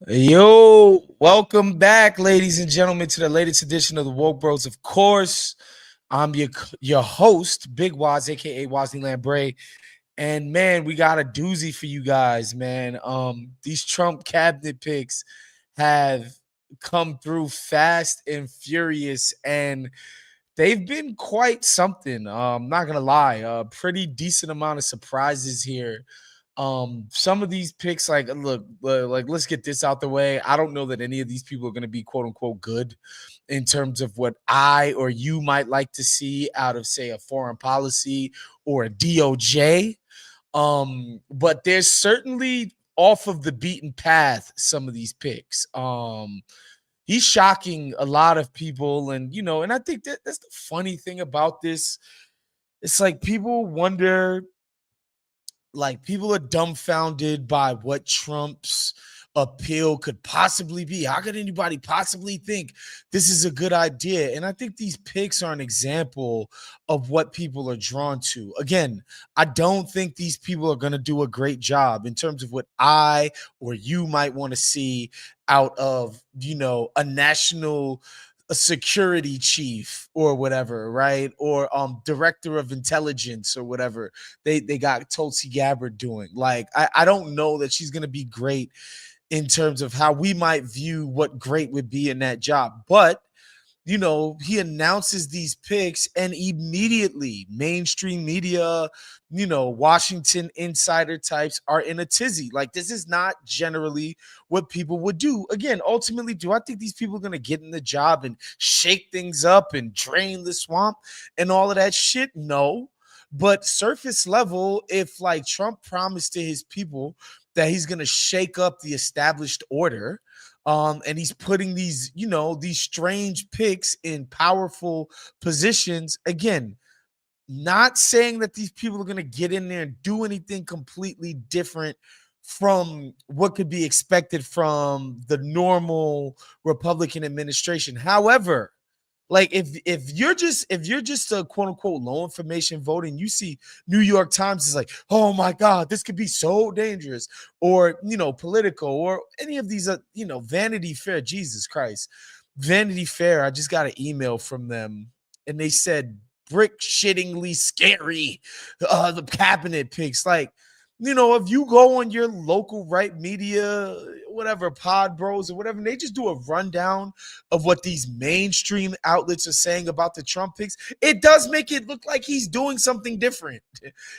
Yo, welcome back, ladies and gentlemen, to the latest edition of the Woke Bros. Of course, I'm your host, Big Wos AKA Wosny Lambre. And man, we got a doozy for you guys, man. These Trump cabinet picks have come through fast and furious, and they've been quite something. Not gonna lie, a pretty decent amount of surprises here. Some of these picks, like let's get this out the way. I don't know that any of these people are going to be quote unquote good in terms of what I or you might like to see out of, say, a foreign policy or a DOJ. But there's certainly off of the beaten path some of these picks. He's shocking a lot of people, and and I think that's the funny thing about this. It's like people are dumbfounded by what Trump's appeal could possibly be. How could anybody possibly think this is a good idea? And I think these picks are an example of what people are drawn to. Again, I don't think these people are going to do a great job in terms of what I or you might want to see out of, a national a security chief or whatever, right? Or director of intelligence or whatever they got Tulsi Gabbard doing. Like, I don't know that she's gonna be great in terms of how we might view what great would be in that job. But he announces these picks and immediately mainstream media, Washington insider types are in a tizzy. Like, this is not generally what people would do. Again, ultimately, do I think these people are going to get in the job and shake things up and drain the swamp and all of that shit? No. But surface level, if like Trump promised to his people that he's going to shake up the established order, and he's putting these strange picks in powerful positions. Again, not saying that these people are going to get in there and do anything completely different from what could be expected from the normal Republican administration. However, like if you're just a quote unquote low information voting, you see New York Times is like, oh my God, this could be so dangerous, or Politico, or any of these Vanity Fair. Jesus Christ, Vanity Fair. I just got an email from them, and they said brick shittingly scary. The cabinet picks, like, if you go on your local right media, whatever, Pod Bros or whatever, and they just do a rundown of what these mainstream outlets are saying about the Trump picks, it does make it look like he's doing something different.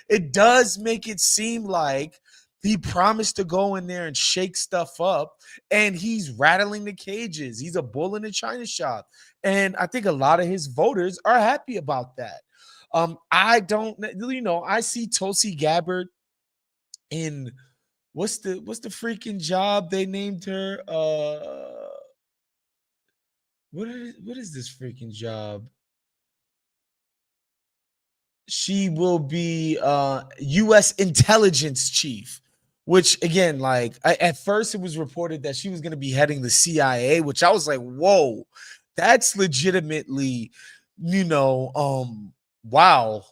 It does make it seem like he promised to go in there and shake stuff up, and he's rattling the cages. He's a bull in a china shop. And I think a lot of his voters are happy about that. I don't, I see Tulsi Gabbard in what's the freaking job they named her? What is this freaking job? She will be US intelligence chief, which again, like, at first it was reported that she was going to be heading the CIA, which I was like, whoa, that's legitimately, wow.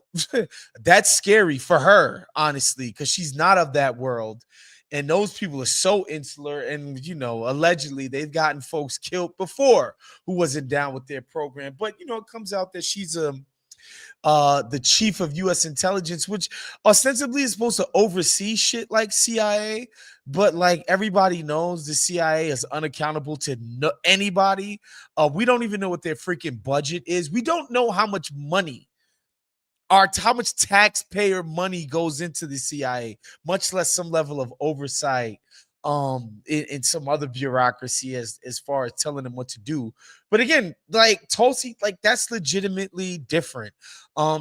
That's scary for her, honestly, because she's not of that world. And those people are so insular, and allegedly they've gotten folks killed before who wasn't down with their program. But it comes out that she's the chief of U.S. intelligence, which ostensibly is supposed to oversee shit like CIA, but like everybody knows, the CIA is unaccountable to anybody. We don't even know what their freaking budget is. We don't know how much money, how much taxpayer money goes into the CIA, much less some level of oversight in some other bureaucracy as far as telling them what to do. But again, like Tulsi, like, that's legitimately different.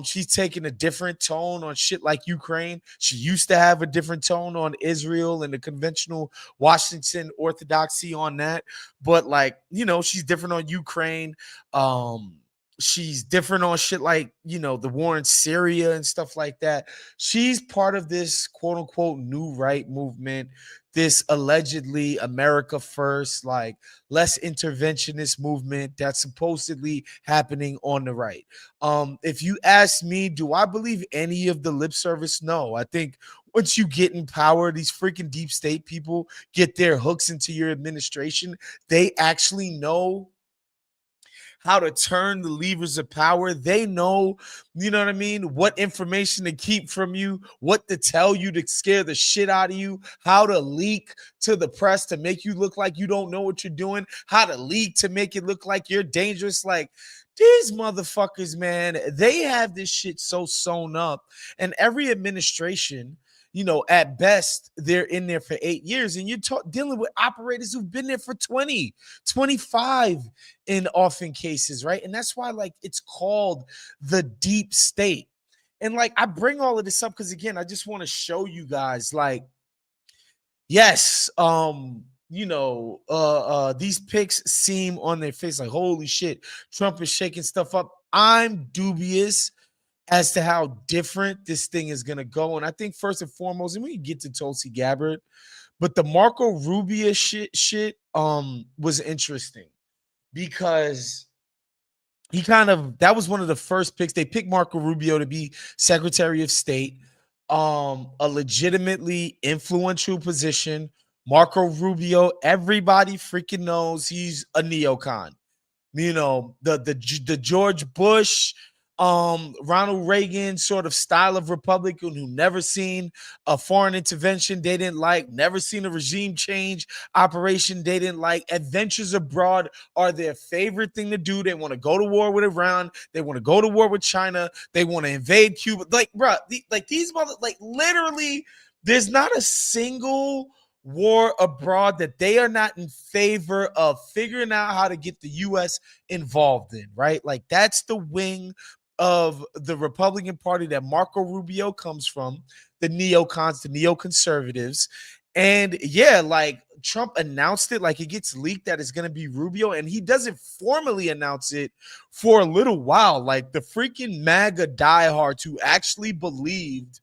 She's taking a different tone on shit like Ukraine. She used to have a different tone on Israel and the conventional Washington orthodoxy on that. But like, she's different on Ukraine. She's different on shit like, the war in Syria and stuff like that. She's part of this quote unquote new right movement, this allegedly America first, like, less interventionist movement that's supposedly happening on the right. If you ask me, do I believe any of the lip service? No. I think once you get in power, these freaking deep state people get their hooks into your administration. They actually know how to turn the levers of power. They know, you know what I mean, what information to keep from you, what to tell you to scare the shit out of you, how to leak to the press to make you look like you don't know what you're doing, how to leak to make it look like you're dangerous. Like, these motherfuckers, man, they have this shit so sewn up. And every administration, at best, they're in there for 8 years. And you're dealing with operators who've been there for 20, 25 in often cases, right? And that's why, like, it's called the deep state. And, like, I bring all of this up because, again, I just want to show you guys, like, yes, these picks seem on their face like, holy shit, Trump is shaking stuff up. I'm dubious as to how different this thing is going to go. And I think first and foremost, and we can get to Tulsi Gabbard, but the Marco Rubio shit was interesting because that was one of the first picks. They picked Marco Rubio to be Secretary of State, a legitimately influential position. Marco Rubio, everybody freaking knows he's a neocon. The George Bush, Ronald Reagan sort of style of Republican who never seen a foreign intervention they didn't like, never seen a regime change operation they didn't like. Adventures abroad are their favorite thing to do. They want to go to war with Iran. They want to go to war with China. They want to invade Cuba. Like, bro, these literally, there's not a single war abroad that they are not in favor of figuring out how to get the U.S. involved in, right? Like, that's the wing of the Republican Party that Marco Rubio comes from, the neocons, the neoconservatives. And yeah, like, Trump announced it, like, it gets leaked that it's going to be Rubio, and he doesn't formally announce it for a little while. Like, the freaking MAGA diehards who actually believed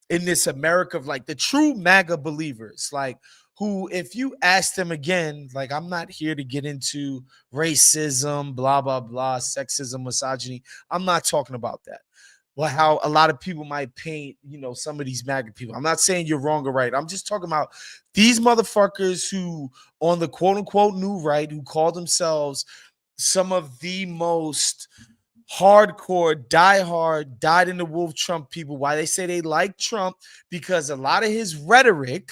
in this America of, like, the true MAGA believers, like, who, if you ask them again, like, I'm not here to get into racism, blah, blah, blah, sexism, misogyny. I'm not talking about that. Well, how a lot of people might paint, some of these MAGA people. I'm not saying you're wrong or right. I'm just talking about these motherfuckers who, on the quote unquote new right, who call themselves some of the most hardcore, diehard, dyed in the wolf Trump people. Why they say they like Trump? Because a lot of his rhetoric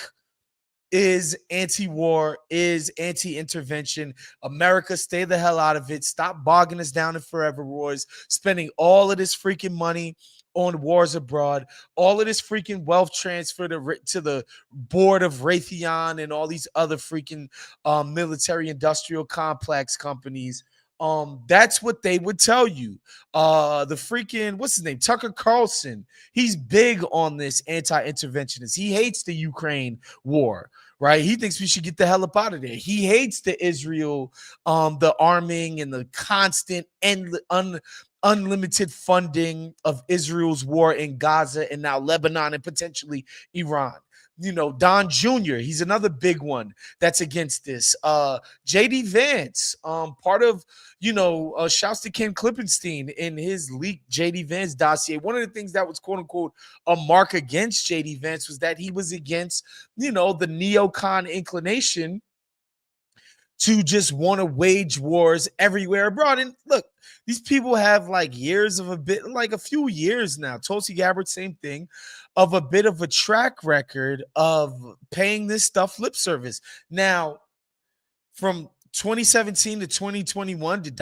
is anti-war, is anti-intervention. America, stay the hell out of it. Stop bogging us down in forever wars, spending all of this freaking money on wars abroad, all of this freaking wealth transfer to the board of Raytheon and all these other freaking military industrial complex companies. That's what they would tell you. The freaking, what's his name? Tucker Carlson. He's big on this anti-interventionist. He hates the Ukraine war, right? He thinks we should get the hell up out of there. He hates the Israel, the arming and the constant and unlimited funding of Israel's war in Gaza and now Lebanon and potentially Iran. Don Jr., he's another big one that's against this. JD Vance, part of, shouts to Ken Klippenstein in his leaked JD Vance dossier. One of the things that was quote unquote a mark against JD Vance was that he was against, the neocon inclination to just want to wage wars everywhere abroad. And look, these people have like a few years now. Tulsi Gabbard, same thing, of a bit of a track record of paying this stuff lip service. Now, from 2017 to 2021, did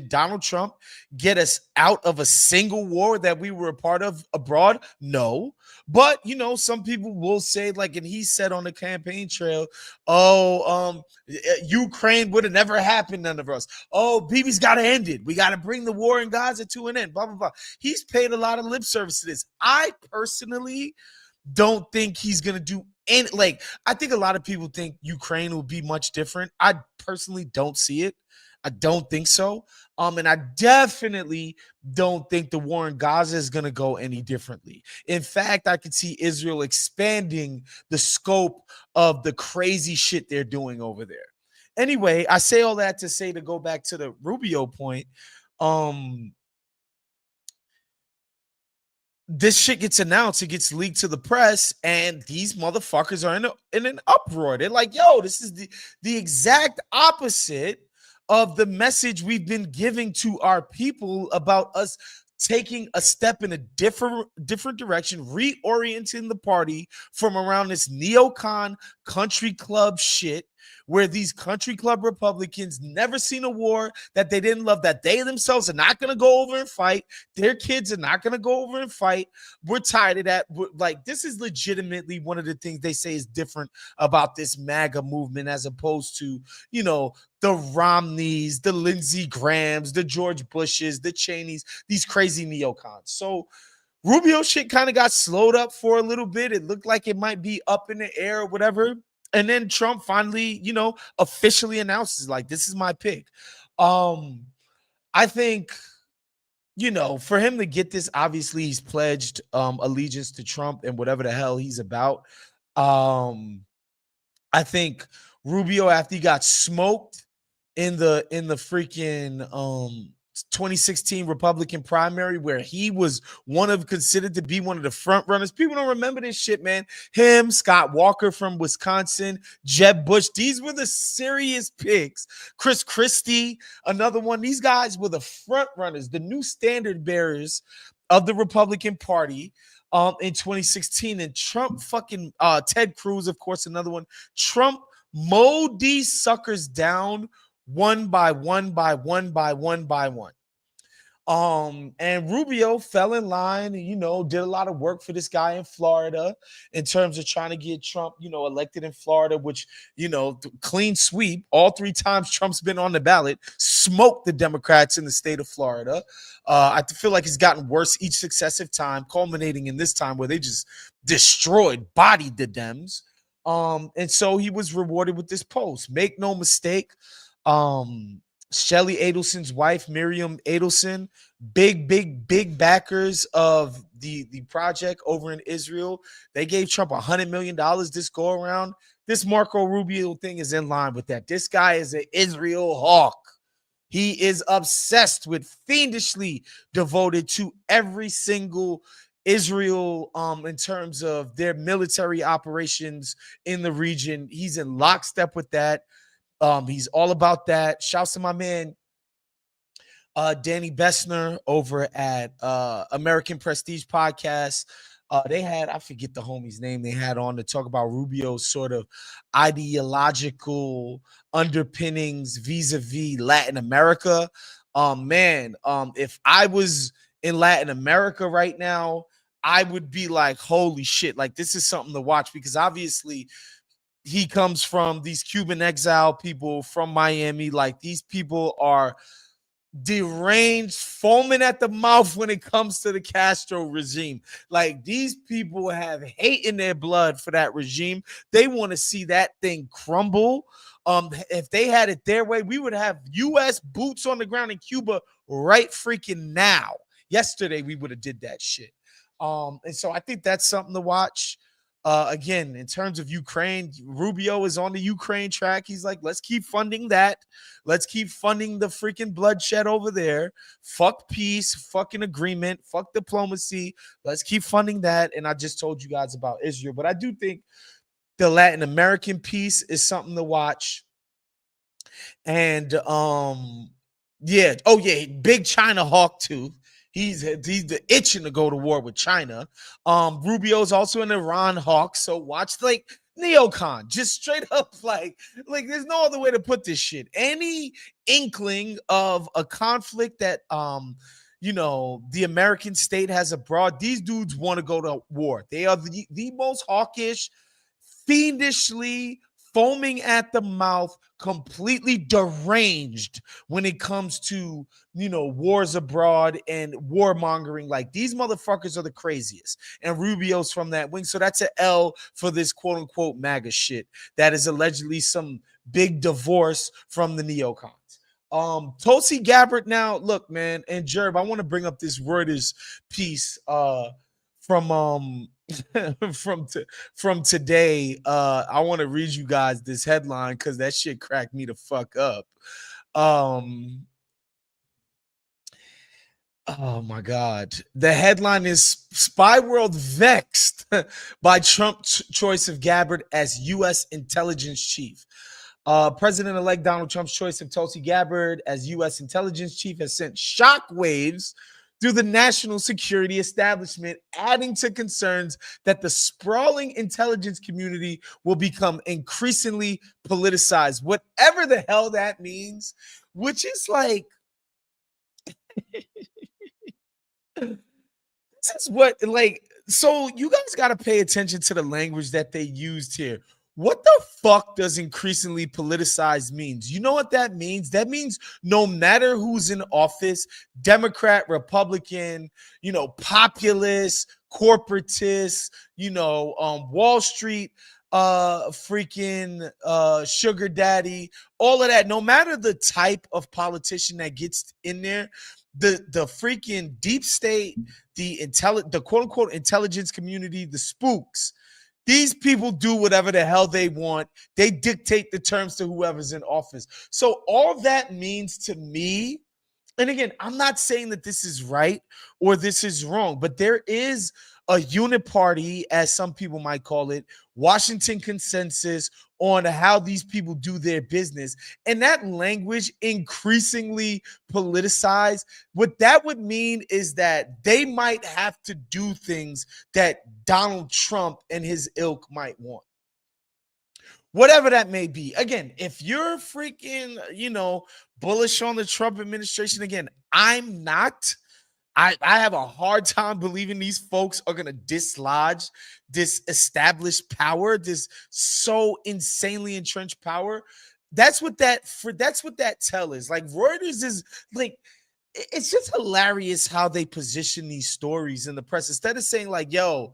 Donald Trump get us out of a single war that we were a part of abroad? No. But, some people will say, like, and he said on the campaign trail, Ukraine would have never happened, none of us. Oh, Bibi's got to end it. We got to bring the war in Gaza to an end, blah, blah, blah. He's paid a lot of lip service to this. I personally don't think he's going to do any, like, I think a lot of people think Ukraine will be much different. I personally don't see it. I don't think so. And I definitely don't think the war in Gaza is going to go any differently. In fact, I could see Israel expanding the scope of the crazy shit they're doing over there. Anyway, I say all that to say, to go back to the Rubio point, this shit gets announced, it gets leaked to the press, and these motherfuckers are in an uproar. They're like, yo, this is the exact opposite of the message we've been giving to our people about us taking a step in a different direction, reorienting the party from around this neocon country club shit, where these country club Republicans never seen a war that they didn't love, that they themselves are not going to go over and fight. Their kids are not going to go over and fight. We're tired of that. Like, this is legitimately one of the things they say is different about this MAGA movement, as opposed to, you know, the Romneys, the Lindsey Grahams, the George Bushes, the Cheneys, these crazy neocons. So Rubio shit kind of got slowed up for a little bit. It looked like it might be up in the air or whatever. And then Trump finally, you know, officially announces, like, this is my pick. I think, you know, for him to get this, obviously he's pledged allegiance to Trump and whatever the hell he's about. I think Rubio, after he got smoked in the freaking 2016 Republican primary, where he was considered to be one of the front runners. People don't remember this shit, man. Him, Scott Walker from Wisconsin, Jeb Bush, these were the serious picks. Chris Christie, another one. These guys were the front runners, the new standard bearers of the Republican Party in 2016. And Trump fucking Ted Cruz, of course, another one. Trump mowed these suckers down one by one by one by one by one. And Rubio fell in line and, you know, did a lot of work for this guy in Florida in terms of trying to get Trump, you know, elected in Florida, which, you know, clean sweep. All three times Trump's been on the ballot, smoked the Democrats in the state of Florida. I feel like it's gotten worse each successive time, culminating in this time where they just bodied the Dems. And so he was rewarded with this post. Make no mistake, Shelley Adelson's wife, Miriam Adelson, big backers of the project over in Israel. They gave Trump $100 million this go around. This Marco Rubio thing is in line with that. This guy is an Israel hawk. He is obsessed with, fiendishly devoted to every single Israel in terms of their military operations in the region. He's in lockstep with that. He's all about that. Shouts to my man Danny Bessner over at American Prestige Podcast. They had, I forget the homie's name they had on to talk about Rubio's sort of ideological underpinnings vis-a-vis Latin America. If I was in Latin America right now, I would be like, holy shit, like, this is something to watch, because obviously he comes from these Cuban exile people from Miami. Like, these people are deranged, foaming at the mouth when it comes to the Castro regime. Like, these people have hate in their blood for that regime. They want to see that thing crumble. If they had it their way, we would have U.S. boots on the ground in Cuba right freaking now. Yesterday, we would have did that shit. And so I think that's something to watch. Again, in terms of Ukraine, Rubio is on the Ukraine track. He's like, let's keep funding that. Let's keep funding the freaking bloodshed over there. Fuck peace, fucking agreement, fuck diplomacy. Let's keep funding that. And I just told you guys about Israel. But I do think the Latin American piece is something to watch. And yeah, oh yeah, big China hawk too. He's the itching to go to war with China. Rubio's also an Iran hawk, so watch, like, neocon, just straight up, like there's no other way to put this shit. Any inkling of a conflict that you know, the American state has abroad, these dudes want to go to war. They are the most hawkish, fiendishly foaming at the mouth, completely deranged when it comes to, you know, wars abroad and warmongering. Like, these motherfuckers are the craziest. And Rubio's from that wing. So that's an L for this quote unquote MAGA shit that is allegedly some big divorce from the neocons. Tulsi Gabbard, now look, man, and Jerb, I want to bring up this Reuters piece from from today. I want to read you guys this headline because that shit cracked me the fuck up. Oh my God. The headline is Spy World Vexed by Trump's choice of Gabbard as U.S. intelligence chief. President-elect Donald Trump's choice of Tulsi Gabbard as U.S. intelligence chief has sent shockwaves through the national security establishment, adding to concerns that the sprawling intelligence community will become increasingly politicized, whatever the hell that means, which is like, this is what, like, so you guys got to pay attention to the language that they used here. What the fuck does increasingly politicized means? You know what that means? That means no matter who's in office, Democrat, Republican, populist, corporatist, Wall Street, freaking sugar daddy, all of that, no matter the type of politician that gets in there, the freaking deep state, the quote unquote intelligence community, the spooks, these people do whatever the hell they want. They dictate the terms to whoever's in office. So all that means to me, and again, I'm not saying that this is right or this is wrong, but there is a uniparty, as some people might call it, Washington consensus on how these people do their business. And that language increasingly politicized, what that would mean is that they might have to do things that Donald Trump and his ilk might want. Whatever that may be. Again, if you're freaking, bullish on the Trump administration, again, I'm not. I have a hard time believing these folks are going to dislodge this established power, this so insanely entrenched power. That's what that tell is. Like, Reuters is like, it's just hilarious how they position these stories in the press. Instead of saying like, yo,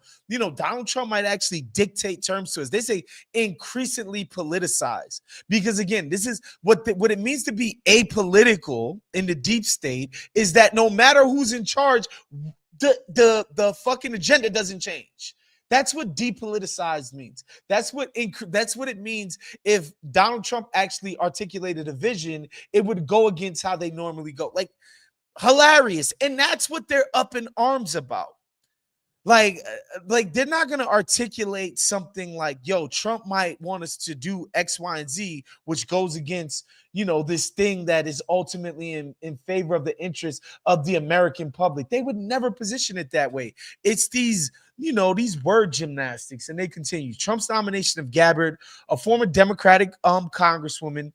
Donald Trump might actually dictate terms to us, they say increasingly politicized. Because again, this is what it means to be apolitical in the deep state, is that no matter who's in charge, the fucking agenda doesn't change. That's what depoliticized means. That's what it means. If Donald Trump actually articulated a vision, it would go against how they normally go. Like, hilarious. And that's what they're up in arms about. Like they're not going to articulate something like, yo, Trump might want us to do X, Y, and Z, which goes against, this thing that is ultimately in favor of the interests of the American public. They would never position it that way. It's these word gymnastics. And they continue. Trump's nomination of Gabbard, a former Democratic congresswoman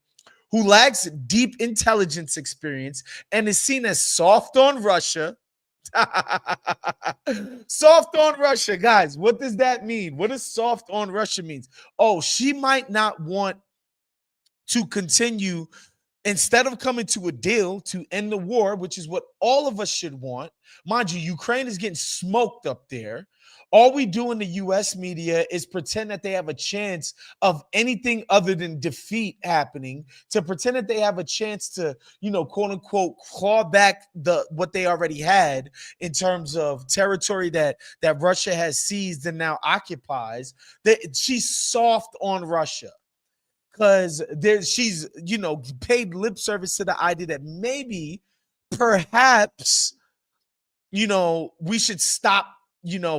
who lacks deep intelligence experience and is seen as soft on Russia. Soft on Russia, guys. What does that mean? What does soft on Russia means? Oh, she might not want to continue. Instead of coming to a deal to end the war, which is what all of us should want. Mind you, Ukraine is getting smoked up there. All we do in the U.S. media is pretend that they have a chance of anything other than defeat happening, to pretend that they have a chance to, quote unquote, claw back what they already had in terms of territory that Russia has seized and now occupies. She's soft on Russia. Because she's, paid lip service to the idea that maybe, perhaps, we should stop,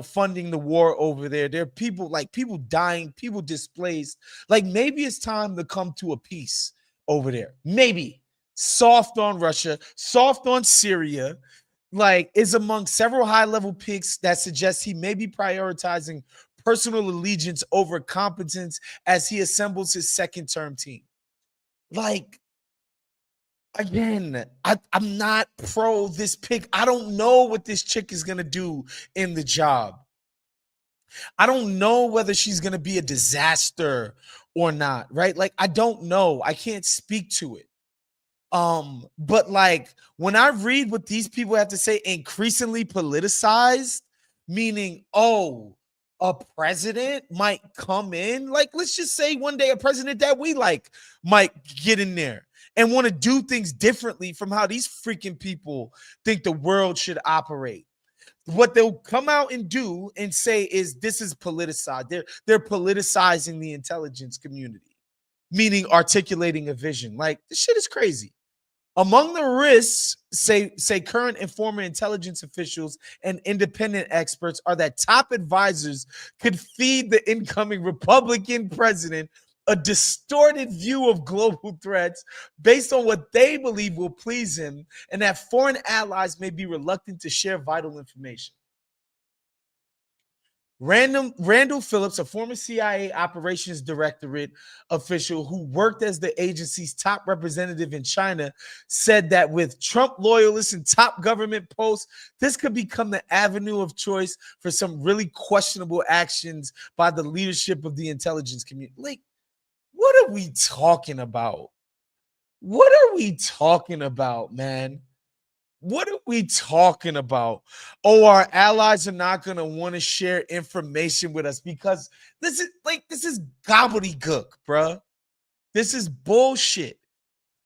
funding the war over there. There are people dying, people displaced. Like, maybe it's time to come to a peace over there. Maybe. Soft on Russia, soft on Syria, is among several high-level picks that suggest he may be prioritizing personal allegiance over competence as he assembles his second-term team. Again, I'm not pro this pick. I don't know what this chick is going to do in the job. I don't know whether she's going to be a disaster or not, right? I don't know. I can't speak to it. But when I read what these people have to say, increasingly politicized, meaning, a president might come in. Let's just say one day a president that we like might get in there and want to do things differently from how these freaking people think the world should operate. What they'll come out and do and say is this is politicized. They're politicizing the intelligence community, meaning articulating a vision. This shit is crazy. Among the risks, say current and former intelligence officials and independent experts, are that top advisors could feed the incoming Republican president a distorted view of global threats based on what they believe will please him, and that foreign allies may be reluctant to share vital information. Randall Phillips, a former CIA operations directorate official who worked as the agency's top representative in China, said that with Trump loyalists in top government posts, this could become the avenue of choice for some really questionable actions by the leadership of the intelligence community. Like, what are we talking about? What are we talking about, man? What are we talking about? Oh, our allies are not going to want to share information with us because this is gobbledygook, bruh. This is bullshit.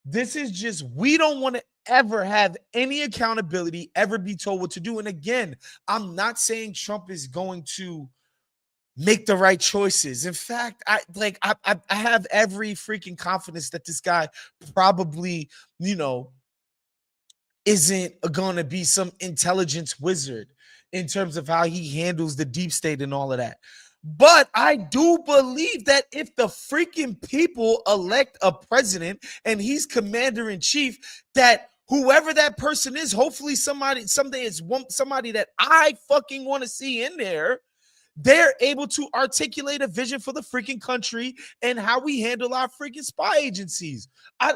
This is just, we don't want to ever have any accountability, ever be told what to do. And again, I'm not saying Trump is going to make the right choices. In fact, I have every freaking confidence that this guy probably, isn't going to be some intelligence wizard in terms of how he handles the deep state and all of that. But I do believe that if the freaking people elect a president and he's commander in chief, that whoever that person is, hopefully someday it's somebody that I fucking want to see in there. They're able to articulate a vision for the freaking country and how we handle our freaking spy agencies. I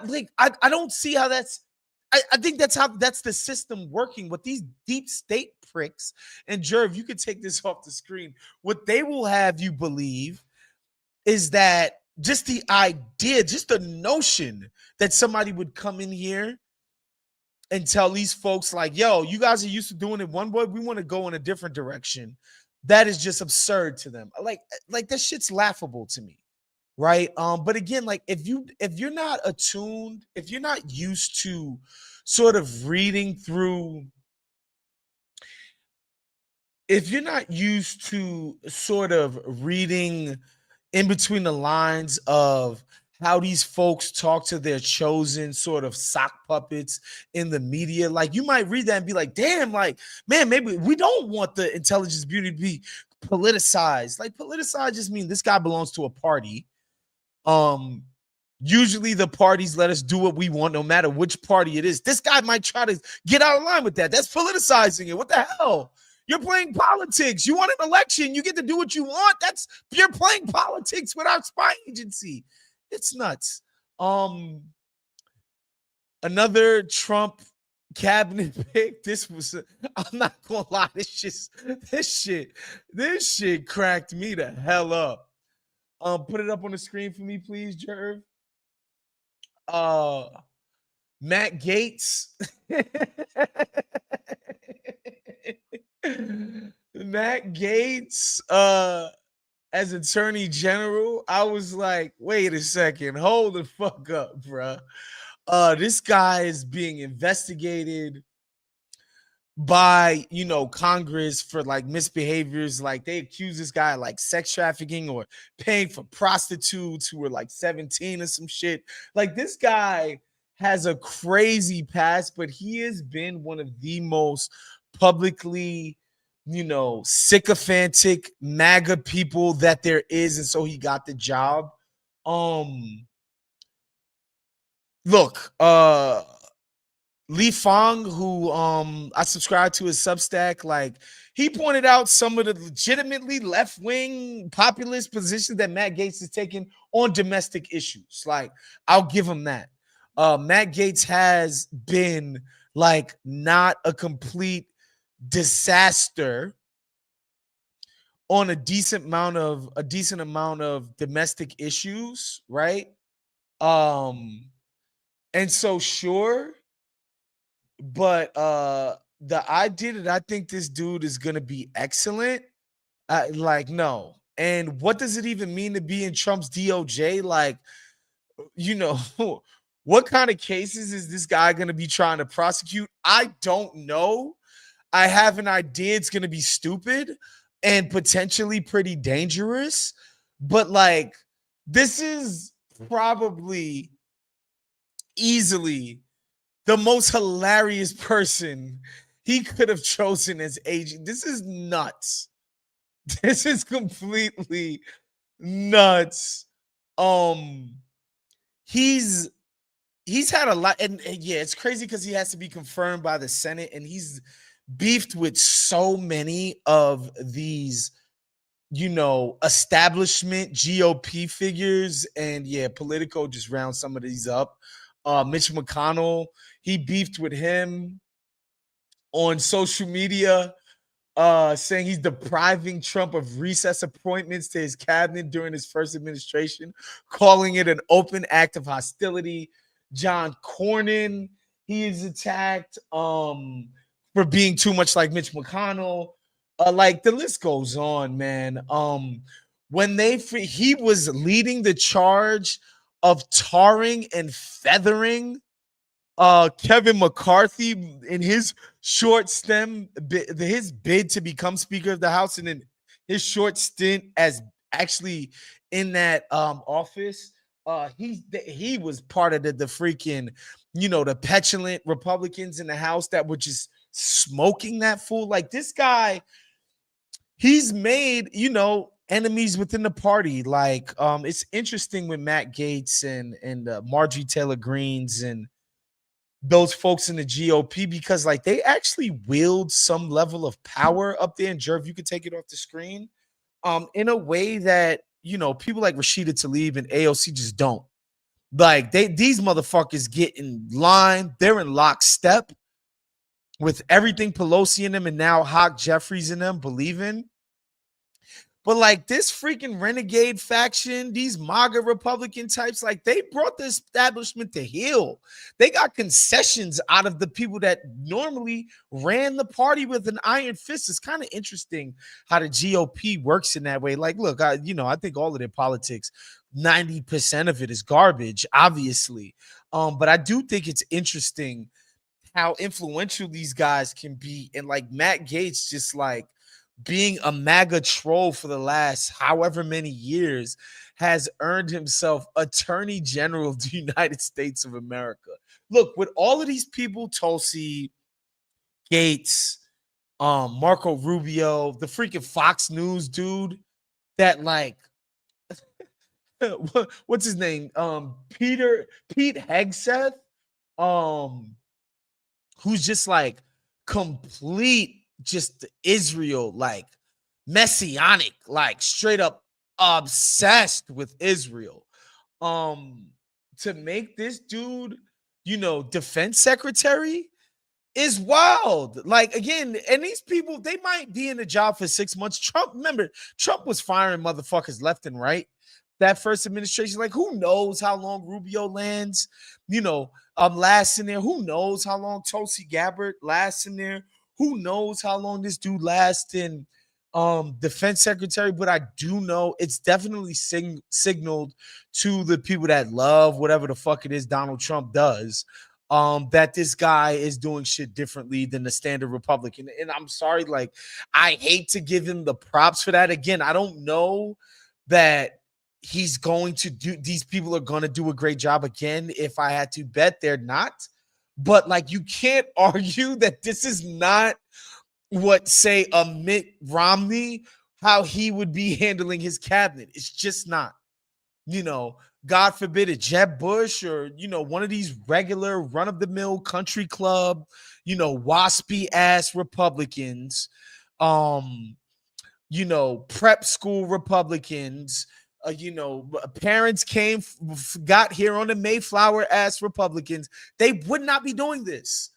don't see how that's. I think that's the system working with these deep state pricks. And Jerv, you could take this off the screen. What they will have you believe is that just the idea, just the notion that somebody would come in here and tell these folks like, yo, you guys are used to doing it one way, we want to go in a different direction. That is just absurd to them. Like that shit's laughable to me. Right. But again, like if you're not attuned, if you're not used to sort of reading through, if you're not used to sort of reading in between the lines of how these folks talk to their chosen sort of sock puppets in the media, like you might read that and be like, damn, like, man, maybe we don't want the intelligence beauty to be politicized. Like politicized just means this guy belongs to a party. Usually the parties let us do what we want, no matter which party it is. This guy might try to get out of line with that. That's politicizing it. What the hell? You're playing politics. You want an election. You get to do what you want. You're playing politics with our spy agency. It's nuts. Another Trump cabinet pick. I'm not gonna lie. This shit cracked me the hell up. Put it up on the screen for me, please, Jerv. Matt Gaetz. Matt Gaetz, as Attorney General, I was like, wait a second, hold the fuck up, bruh. This guy is being investigated by Congress for like misbehaviors. Like they accuse this guy of like sex trafficking or paying for prostitutes who were like 17 or some shit. Like this guy has a crazy past, but he has been one of the most publicly sycophantic MAGA people that there is, and so he got the job. Look, Li Fang, who I subscribe to his Substack, like he pointed out some of the legitimately left-wing populist positions that Matt Gaetz is taking on domestic issues. Like, I'll give him that. Matt Gaetz has been like not a complete disaster on a decent amount of domestic issues, right? And so sure. But the idea that I think this dude is gonna be excellent, no. And what does it even mean to be in Trump's DOJ? Like, what kind of cases is this guy gonna be trying to prosecute? I don't know. I have an idea it's gonna be stupid and potentially pretty dangerous, but like, this is probably easily the most hilarious person he could have chosen as agent. This is nuts. This is completely nuts. Um, he's he's had a lot, and yeah, it's crazy because he has to be confirmed by the Senate, and he's beefed with so many of these, establishment GOP figures, and yeah, Politico just rounds some of these up. Mitch McConnell, he beefed with him on social media, saying he's depriving Trump of recess appointments to his cabinet during his first administration, calling it an open act of hostility. John Cornyn, he is attacked for being too much like Mitch McConnell. Like the list goes on, man. When he was leading the charge of tarring and feathering Kevin McCarthy in his his bid to become Speaker of the House, and then his short stint as actually in that office. He was part of the freaking, the petulant Republicans in the House that were just smoking that fool. Like this guy, he's made, enemies within the party. Like it's interesting with Matt Gaetz and Marjorie Taylor Greens and those folks in the GOP, because like they actually wield some level of power up there. And Jerv, you could take it off the screen in a way that, people like Rashida Tlaib and AOC just don't. Like these motherfuckers get in line. They're in lockstep with everything Pelosi in them and now Hawk Jeffries in them believe in. But like this freaking renegade faction, these MAGA Republican types, like they brought the establishment to heel. They got concessions out of the people that normally ran the party with an iron fist. It's kind of interesting how the GOP works in that way. Like, look, I think all of their politics, 90% of it is garbage, obviously. But I do think it's interesting how influential these guys can be. And like Matt Gaetz just like being a MAGA troll for the last however many years has earned himself Attorney General of the United States of America. Look, with all of these people, Tulsi, Gaetz, Marco Rubio, the freaking Fox News dude that like what's his name? Pete Hegseth, who's just like complete just Israel, like messianic, like straight up obsessed with Israel. To make this dude, defense secretary is wild. Like again, and these people, they might be in the job for 6 months. Trump was firing motherfuckers left and right. That first administration, like who knows how long Rubio lasts in there? Who knows how long Tulsi Gabbard lasts in there? Who knows how long this dude lasts in defense secretary? But I do know it's definitely signaled to the people that love whatever the fuck it is Donald Trump does, that this guy is doing shit differently than the standard Republican. And I'm sorry, like I hate to give him the props for that. Again, I don't know that these people are going to do a great job again. If I had to bet, they're not. But like you can't argue that this is not what, say, a Mitt Romney, how he would be handling his cabinet. It's just not. God forbid a Jeb Bush or, one of these regular run-of-the-mill country club, waspy ass Republicans, prep school Republicans, parents got here on the Mayflower ass Republicans. They would not be doing this.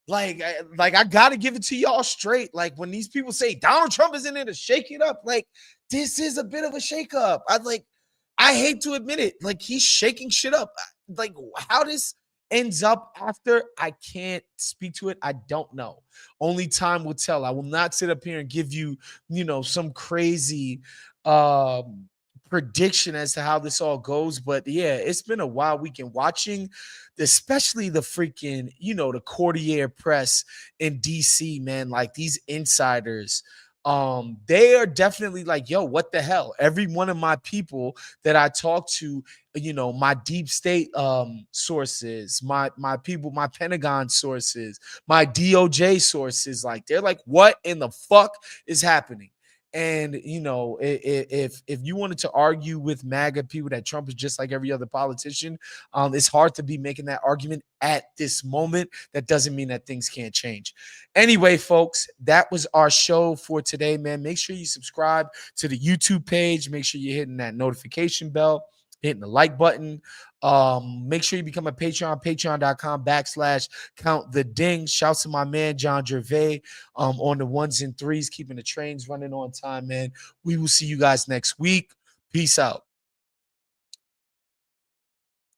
Like I gotta give it to y'all straight. Like when these people say Donald Trump is in there to shake it up, like this is a bit of a shakeup. I hate to admit it. Like he's shaking shit up. Like how this ends up after, I can't speak to it. I don't know. Only time will tell. I will not sit up here and give you, some crazy prediction as to how this all goes. But yeah, it's been a wild weekend watching, especially the freaking, the courtier press in DC, man. Like these insiders, They are definitely like, yo, what the hell? Every one of my people that I talk to, my deep state sources, my people, my Pentagon sources, my DOJ sources, like they're like, what in the fuck is happening? And if you wanted to argue with MAGA people that Trump is just like every other politician, it's hard to be making that argument at this moment. That doesn't mean that things can't change. Anyway, folks, that was our show for today, man. Make sure you subscribe to the YouTube page. Make sure you're hitting that notification bell, hitting the like button. Make sure you become a Patreon, patreon.com/count the ding. Shouts to my man John Gervais on the ones and threes, keeping the trains running on time, man. We will see you guys next week. Peace out.